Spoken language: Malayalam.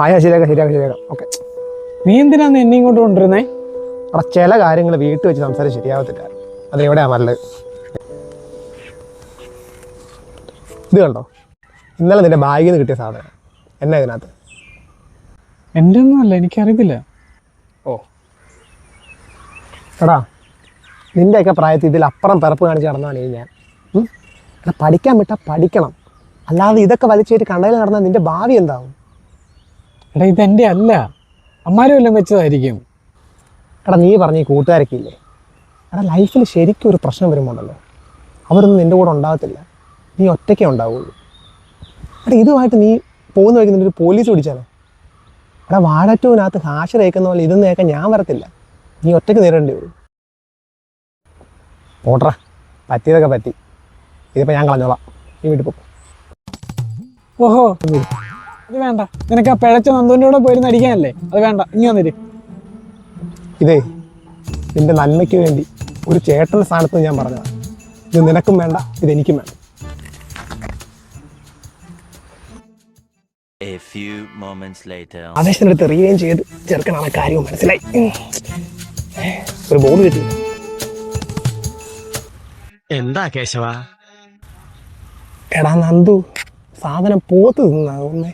ആയാ ശരിയാക്കാം. ഓക്കെ. നീ എന്തിനാന്ന് എന്നെ ഇങ്ങോട്ട് കൊണ്ടുവരുന്നേ? അവിടെ ചില കാര്യങ്ങൾ വീട്ടിൽ വെച്ച് സംസാരിച്ച് ശരിയാവത്തില്ല. അതെവിടെയാ നല്ലത്? ഇത് കണ്ടോ, ഇന്നലെ നിന്റെ ബാഗിൽ നിന്ന് കിട്ടിയ സാധനം എന്നാ ഇതിനകത്ത്? എൻ്റെ ഒന്നും അല്ല, എനിക്കറിയത്തില്ല. ഓ എടാ, നിൻ്റെയൊക്കെ പ്രായത്തിൽ ഇതിലപ്പുറം പിറപ്പ് കാണിച്ച് നടന്നതാണ് ഞാൻ. എടാ, പഠിക്കാൻ വിട്ടാൽ പഠിക്കണം, അല്ലാതെ ഇതൊക്കെ വലിച്ചേറ്റ് കണ്ടതിൽ നടന്നാൽ നിന്റെ ഭാവി എന്താവും? എടാ, ഇതെൻ്റെ അല്ല, അമ്മാരും എല്ലാം വെച്ചതായിരിക്കും. എടാ, നീ പറഞ്ഞ ഈ കൂട്ടുകാരൊക്കെ ഇല്ലേ, എടാ ലൈഫിൽ ശരിക്കും ഒരു പ്രശ്നം വരുമ്പോണ്ടല്ലോ, അവരൊന്നും നിൻ്റെ കൂടെ ഉണ്ടാകത്തില്ല, നീ ഒറ്റയ്ക്കേ ഉണ്ടാവുള്ളൂ. എടാ, ഇതുമായിട്ട് നീ പോകുന്ന വഴിക്ക് നിൻ്റെ ഒരു പോലീസ് പിടിച്ചാലോ? എടാ, വാഴറ്റൂവിനകത്ത് ഹാഷ് തേക്കുന്ന പോലെ ഇതൊന്നും കേൾക്കാൻ ഞാൻ വരത്തില്ല, നീ ഒറ്റയ്ക്ക് നേരിടേണ്ടി വരും. പോട്രാ, പറ്റിയതൊക്കെ പറ്റി, ഇതിപ്പോൾ ഞാൻ കളഞ്ഞോളാം, നീ വീട്ടിൽ പോകും. ഓഹോ, അത് വേണ്ട. നിനക്ക് ആ പിഴച്ച നന്ദുവിൻ്റെ കൂടെ പോയിരുന്ന് അടിക്കാനല്ലേ? അത് വേണ്ട, ഇനി വന്നിട്ട്. ഇതേ നിന്റെ നന്മയ്ക്ക് വേണ്ടി ഒരു ചേട്ടൻ്റെ സ്ഥാനത്ത് ഞാൻ പറഞ്ഞതാണ്. ഇത് നിനക്കും വേണ്ട, ഇതെനിക്കും വേണ്ട. ആവേശത്തിനടുത്ത് എറിയുകയും ചെയ്ത് ചെറുക്കനാണ് കാര്യവും മനസ്സിലായി. ഒരു ബോൾ കിട്ടി. എന്താ കേശവ? എടാ നന്ദു, സാധനം പോത്ത് തിന്നാകുന്നേ.